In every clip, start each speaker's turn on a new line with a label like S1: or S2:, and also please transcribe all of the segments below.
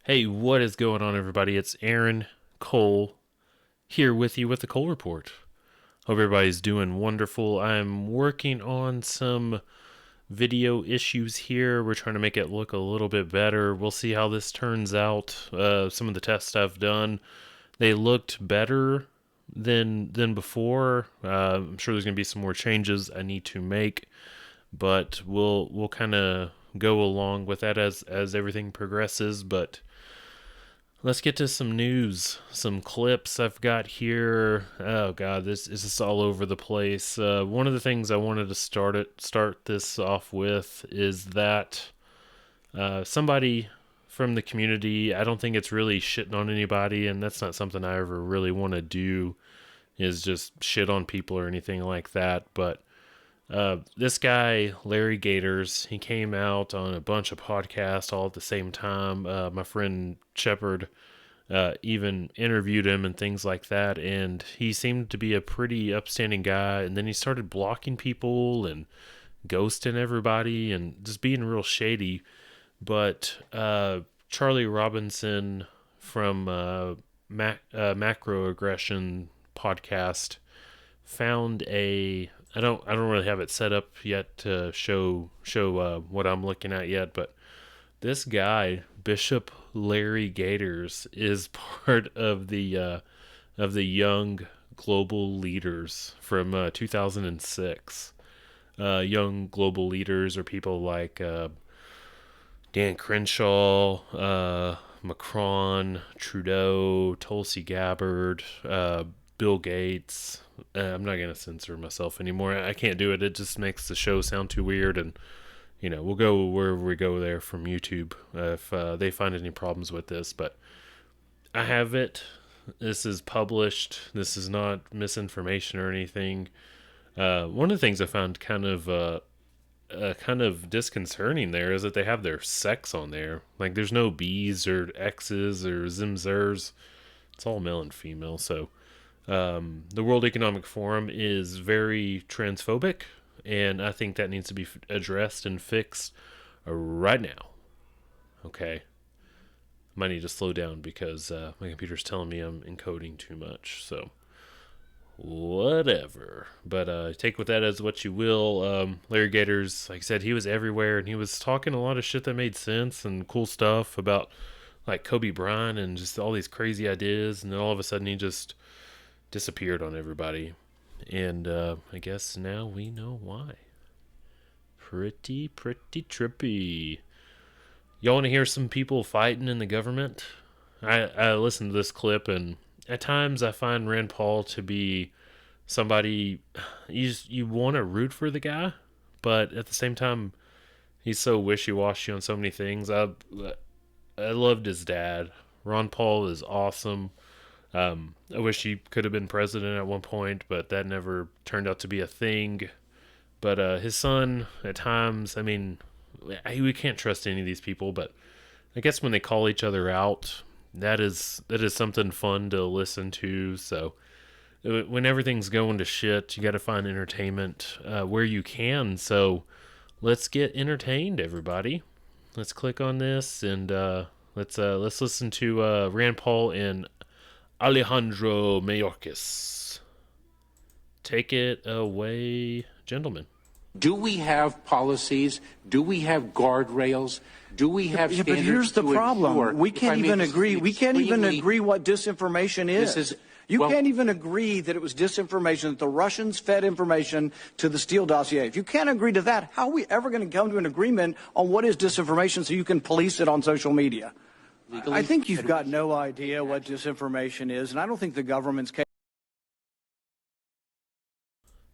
S1: Hey, what is going on, everybody? It's Aaron Cole here with you with the Cole Report. Hope everybody's doing wonderful. I'm working on some video issues here. We're trying to make it look a little bit better. We'll see how this turns out. Some of the tests I've done, they looked better than before. I'm sure there's going to be some more changes I need to make, but we'll kind of go along with that as everything progresses. But let's get to some news, some clips I've got here. Oh god, this is just all over the place. One of the things I wanted to start this off with is that somebody from the community. I don't think it's really shitting on anybody, and that's not something I ever really want to do. Is just shit on people or anything like that. But this guy, Larrygators, he came out on a bunch of podcasts all at the same time. My friend Shepard even interviewed him and things like that, and he seemed to be a pretty upstanding guy. And then he started blocking people and ghosting everybody and just being real shady. But Charlie Robinson from Macroaggression podcast found a I don't really have it set up yet to show what I'm looking at yet, but this guy Bishop Larrygators is part of the young global leaders from 2006. Young global leaders are people like Dan Crenshaw, Macron, Trudeau, Tulsi Gabbard, Bill Gates. I'm not gonna censor myself anymore. I can't do it. It just makes the show sound too weird, and we'll go wherever we go there from YouTube if they find any problems with this. But I have it. This is published. This is not misinformation or anything. One of the things I found kind of disconcerting there is that they have their sex on there. Like there's no B's or X's or Zimzers. It's all male and female. So the World Economic Forum is very transphobic, and I think that needs to be addressed and fixed right now. Okay. Might need to slow down because my computer's telling me I'm encoding too much. So whatever. But take with that as what you will. Larry Gators, like I said, he was everywhere, and he was talking a lot of shit that made sense and cool stuff about like Kobe Bryant and just all these crazy ideas. And then all of a sudden he just disappeared on everybody. And I guess now we know why. Pretty trippy. Y'all want to hear some people fighting in the government? I listened to this clip, and at times I find Rand Paul to be somebody you want to root for the guy, but at the same time he's so wishy-washy on so many things. I loved his dad. Ron Paul is awesome. I wish he could have been president at one point, but that never turned out to be a thing. But his son, at times, I mean, we can't trust any of these people. But I guess when they call each other out, that is something fun to listen to. So when everything's going to shit, you got to find entertainment where you can. So let's get entertained, everybody. Let's click on this and let's listen to Rand Paul and Alejandro Mayorkas. Take it away, gentlemen.
S2: Do we have policies? Do we have guardrails? Do we have standards?
S3: But here's the problem. We can't even agree. We can't even agree what disinformation is. You can't even agree that it was disinformation, that the Russians fed information to the Steele dossier. If you can't agree to that, how are we ever going to come to an agreement on what is disinformation so you can police it on social media? I think you've got no idea what disinformation is, and I don't think the government's capable.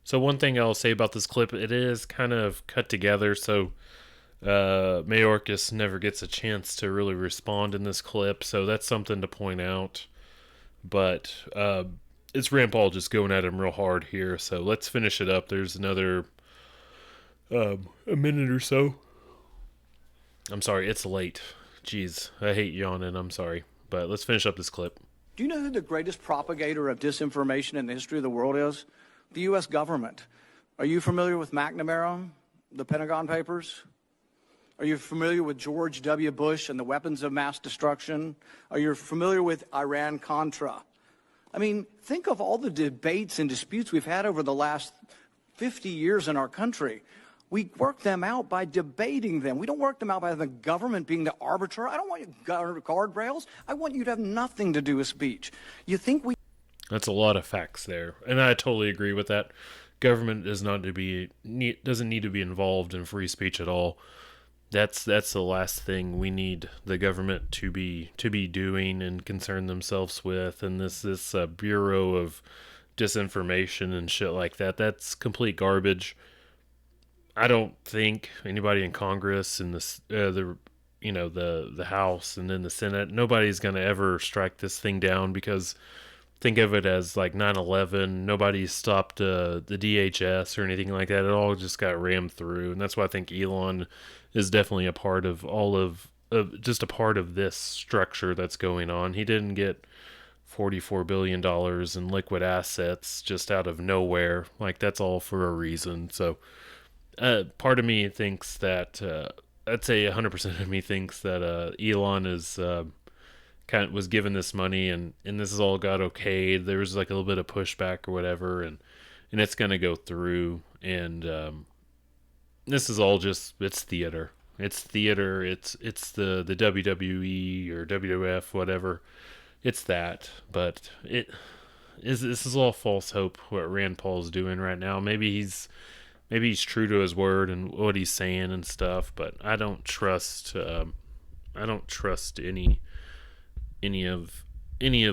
S1: So one thing I'll say about this clip, it is kind of cut together, so Mayorkas never gets a chance to really respond in this clip, so that's something to point out. But it's Rand Paul just going at him real hard here, so let's finish it up. There's another a minute or so. I'm sorry, it's late. Jeez, I hate yawning, I'm sorry. But let's finish up this clip.
S3: Do you know who the greatest propagator of disinformation in the history of the world is? The U.S. government. Are you familiar with McNamara, the Pentagon Papers? Are you familiar with George W. Bush and the weapons of mass destruction? Are you familiar with Iran-Contra? I mean, think of all the debates and disputes we've had over the last 50 years in our country. We work them out by debating them. We don't work them out by the government being the arbiter. I don't want you guardrails. I want you to have nothing to do with speech. You think we...
S1: That's a lot of facts there, and I totally agree with that. Government doesn't need to be involved in free speech at all. That's the last thing we need the government to be doing and concern themselves with. And this Bureau of Disinformation and shit like that, that's complete garbage. I don't think anybody in Congress and the House and then the Senate, nobody's gonna ever strike this thing down, because think of it as like 9/11. Nobody stopped the DHS or anything like that. It all just got rammed through, and that's why I think Elon is definitely a part of just a part of this structure that's going on. He didn't get $44 billion in liquid assets just out of nowhere. Like, that's all for a reason. So part of me thinks that I'd say 100% of me thinks that Elon is was given this money, and this is all got okayed. There was like a little bit of pushback or whatever, and it's gonna go through. And this is all just, it's theater. It's theater. It's the WWE or WWF, whatever. It's that, but this is all false hope. What Rand Paul's doing right now. Maybe he's true to his word and what he's saying and stuff, but I don't trust any of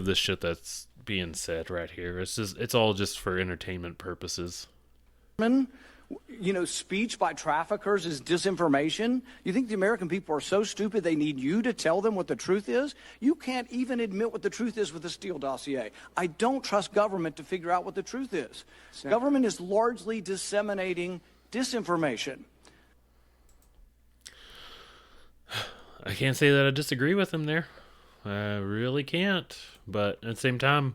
S1: the shit that's being said right here. It's all just for entertainment purposes.
S3: Speech by traffickers is disinformation. You think the American people are so stupid they need you to tell them what the truth is? You can't even admit what the truth is with the Steele dossier. I don't trust government to figure out what the truth is. Government is largely disseminating disinformation.
S1: I can't say that I disagree with him there. I really can't. But at the same time,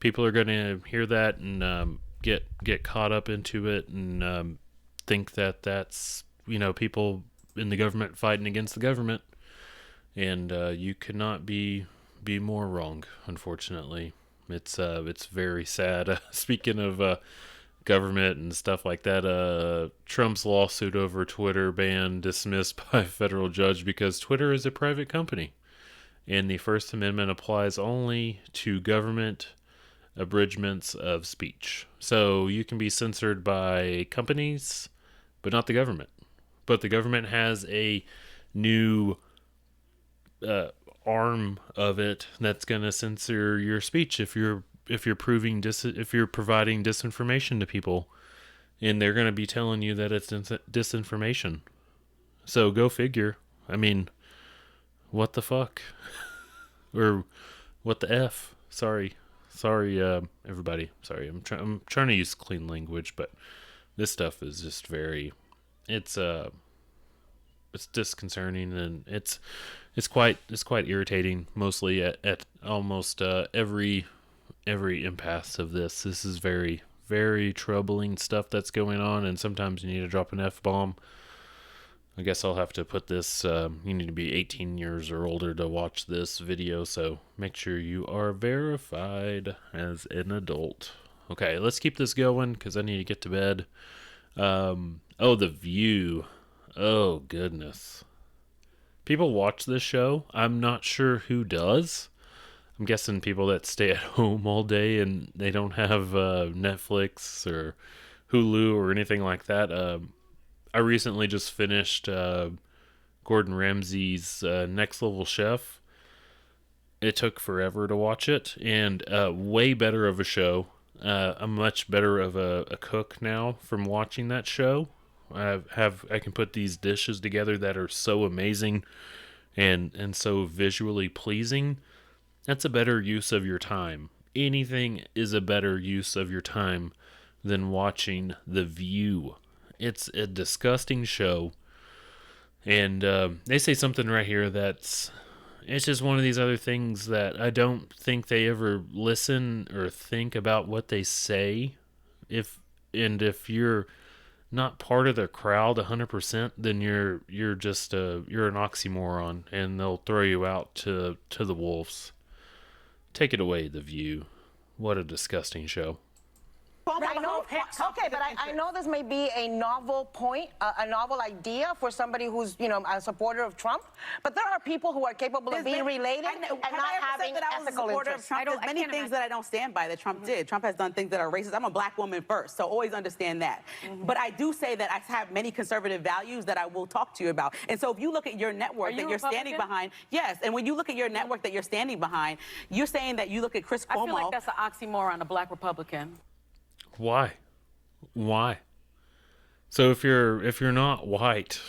S1: people are going to hear that and get caught up into it and think that that's people in the government fighting against the government, and you could not be more wrong. Unfortunately, it's very sad. Speaking of government and stuff like that, Trump's lawsuit over Twitter ban dismissed by a federal judge because Twitter is a private company, and the First Amendment applies only to government abridgments of speech. So you can be censored by companies, but not the government. But the government has a new arm of it that's going to censor your speech if you're providing disinformation to people, and they're going to be telling you that it's disinformation. So go figure. I mean, what the fuck? Or what the F? Sorry, everybody. Sorry, I'm trying to use clean language, but this stuff is just very, it's disconcerting, and it's quite irritating. Mostly at almost every impasse of this. This is very, very troubling stuff that's going on, and sometimes you need to drop an F-bomb. I guess I'll have to put this, you need to be 18 years or older to watch this video, so make sure you are verified as an adult. Okay, let's keep this going, because I need to get to bed. The View. Oh, goodness. People watch this show. I'm not sure who does. I'm guessing people that stay at home all day and they don't have Netflix or Hulu or anything like that. I recently just finished Gordon Ramsay's Next Level Chef. It took forever to watch it, and way better of a show. I'm much better of a cook now from watching that show. I can put these dishes together that are so amazing and so visually pleasing. That's a better use of your time. Anything is a better use of your time than watching The View. It's a disgusting show, and they say something right here it's just one of these other things that I don't think they ever listen or think about what they say. If you're not part of their crowd 100%, then you're just you're an oxymoron, and they'll throw you out to the wolves. Take it away, The View. What a disgusting show.
S4: I know. Okay, but I know this may be a novel point, a novel idea for somebody who's, a supporter of Trump. But there are people who are capable of being related and not having ethical interests.
S5: There's many things that I don't stand by that Trump did. Trump has done things that are racist. I'm a black woman first, so always understand that. But I do say that I have many conservative values that I will talk to you about. And so if you look at your network that you're standing behind, yes, and when you look at your network that you're standing behind, you're saying that you look at Chris Cuomo.
S6: I feel like that's an oxymoron, a black Republican.
S1: Why? So if you're not white,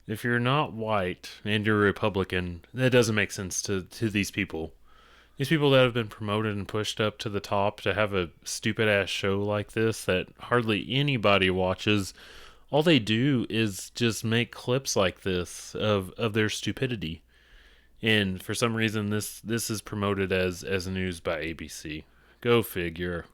S1: and you're a Republican, that doesn't make sense to these people. These people that have been promoted and pushed up to the top to have a stupid ass show like this that hardly anybody watches. All they do is just make clips like this of their stupidity. And for some reason this is promoted as news by ABC. Go figure.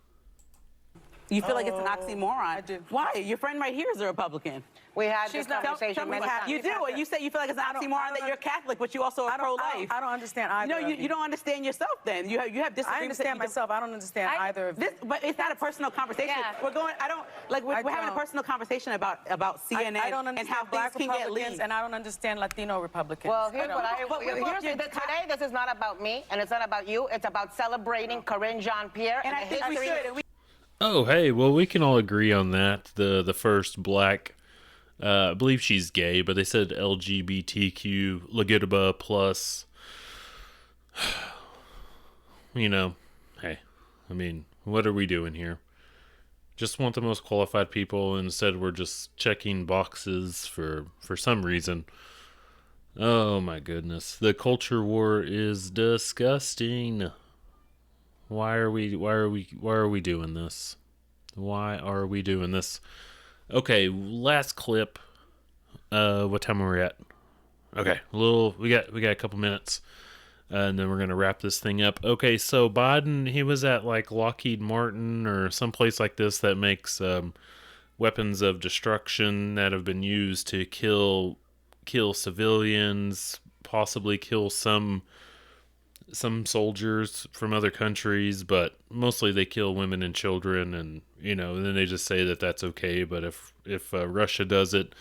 S5: You feel like it's an oxymoron. I do. Why? Your friend right here is a Republican.
S4: We had this conversation many times.
S5: You do, and you say you feel like it's an oxymoron that you're Catholic, but you also are pro-life.
S6: I don't understand either.
S5: No, you don't understand yourself. Then you have disagreements.
S6: I understand myself. I don't understand either of
S5: but it's not a personal conversation.
S6: Yeah.
S5: We're having a personal conversation about CNN and how things can get leaked.
S6: And I don't understand Latino Republicans.
S4: Well, today this is not about me, and it's not about you. It's about celebrating Corinne Jean-Pierre and the history.
S1: Oh, hey, well, we can all agree on that. The first black, I believe she's gay, but they said LGBTQ, Legitaba plus. Hey, I mean, what are we doing here? Just want the most qualified people, and instead we're just checking boxes for some reason. Oh my goodness, the culture war is disgusting. Why are we doing this? Why are we doing this? Okay, last clip. What time are we at? Okay, we got a couple minutes, and then we're gonna wrap this thing up. Okay, so Biden, he was at like Lockheed Martin or some place like this that makes weapons of destruction that have been used to kill civilians, possibly kill some soldiers from other countries, but mostly they kill women and children, and then they just say that that's okay. But if Russia does it,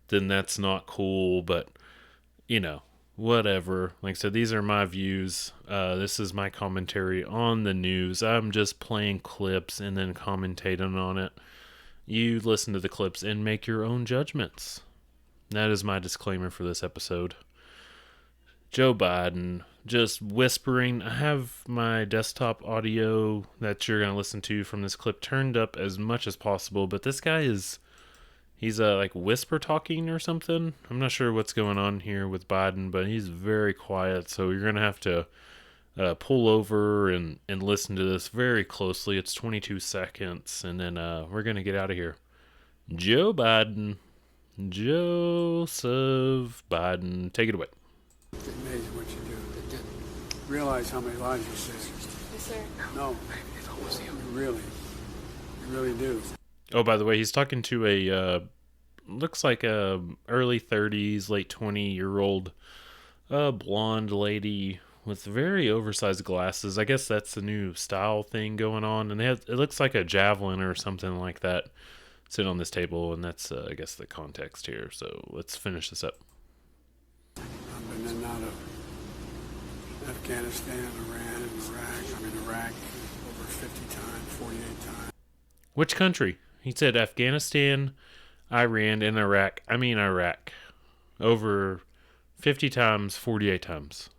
S1: then that's not cool. But whatever. Like I said, these are my views. This is my commentary on the news. I'm just playing clips and then commentating on it. You listen to the clips and make your own judgments. That is my disclaimer for this episode. Joe Biden just whispering. I have my desktop audio that you're going to listen to from this clip turned up as much as possible, but this guy he's like whisper talking or something. I'm not sure what's going on here with Biden, but he's very quiet, so you're going to have to pull over and listen to this very closely. It's 22 seconds, and then we're going to get out of here. Joe Biden. Joseph Biden. Take it away.
S7: It's amazing what you do. Realize how many lives you saved.
S6: Yes, sir.
S7: No, you really do.
S1: Oh, by the way, he's talking to a looks like a early 30s, late 20-year-old blonde lady with very oversized glasses. I guess that's the new style thing going on, and it looks like a javelin or something like that sitting on this table, and that's I guess the context here. So let's finish this up.
S7: I've been in and out of Afghanistan, Iran, and Iraq over 50 times, 48 times.
S1: Which country? He said Afghanistan, Iran, and Iraq. I mean Iraq. Over 50 times, 48 times.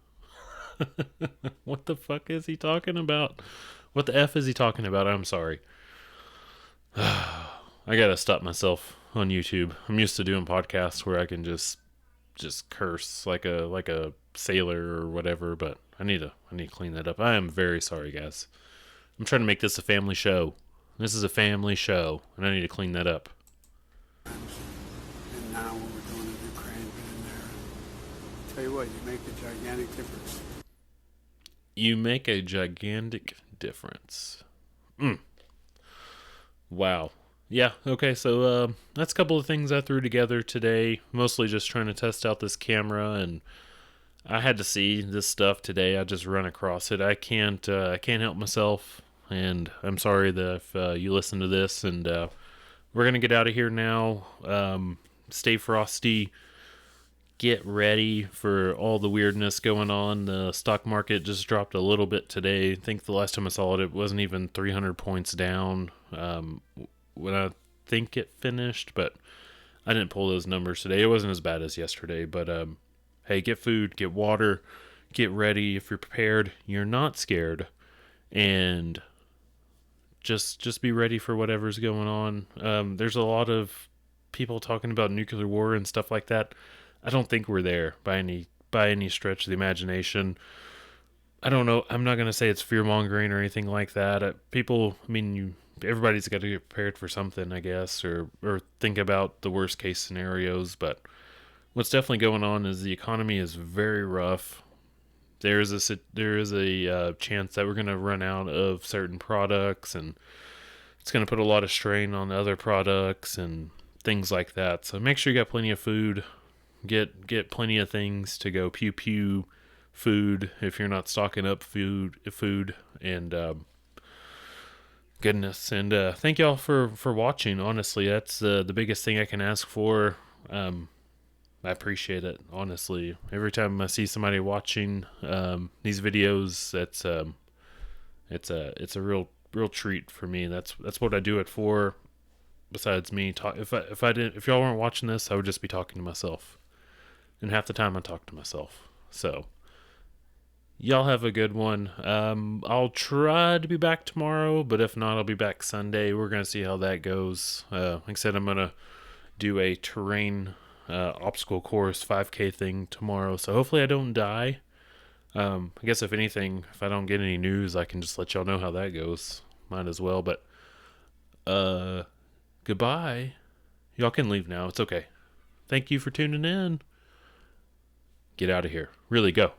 S1: What the fuck is he talking about? What the F is he talking about? I'm sorry. I gotta stop myself on YouTube. I'm used to doing podcasts where I can just curse like a sailor or whatever, but I need to clean that up. I am very sorry, guys. I'm trying to make this a family show. This is a family show, and I need to clean that up.
S7: And now what we're doing in Ukraine, been in there. Tell you what, you make a gigantic difference.
S1: You make a gigantic difference. Wow. Yeah, okay, so that's a couple of things I threw together today. Mostly just trying to test out this camera, and I had to see this stuff today. I just run across it. I can't help myself, and I'm sorry that if you listen to this. And we're gonna get out of here now. Stay frosty. Get ready for all the weirdness going on. The stock market just dropped a little bit today. I think the last time I saw it, it wasn't even 300 points down when I think it finished, but I didn't pull those numbers today. It wasn't as bad as yesterday, but hey, get food, get water, get ready. If you're prepared, you're not scared, and just be ready for whatever's going on. There's a lot of people talking about nuclear war and stuff like that. I don't think we're there by any stretch of the imagination. I don't know. I'm not gonna say it's fear mongering or anything like that. Everybody's got to get prepared for something, I guess, or think about the worst case scenarios. But what's definitely going on is the economy is very rough. There is a chance that we're going to run out of certain products, and it's going to put a lot of strain on other products and things like that. So make sure you got plenty of food. Get plenty of things to go pew pew food if you're not stocking up food and goodness. And thank y'all for watching. Honestly, that's the biggest thing I can ask for. I appreciate it, honestly. Every time I see somebody watching these videos, it's a real treat for me. That's what I do it for. Besides me if y'all weren't watching this, I would just be talking to myself. And half the time I talk to myself. So y'all have a good one. I'll try to be back tomorrow, but if not, I'll be back Sunday. We're going to see how that goes. Like I said, I'm going to do a terrain obstacle course 5K thing tomorrow, so hopefully I don't die. I guess if anything, if I don't get any news, I can just let y'all know how that goes. Might as well, but goodbye. Y'all can leave now. It's okay. Thank you for tuning in. Get out of here. Really, go.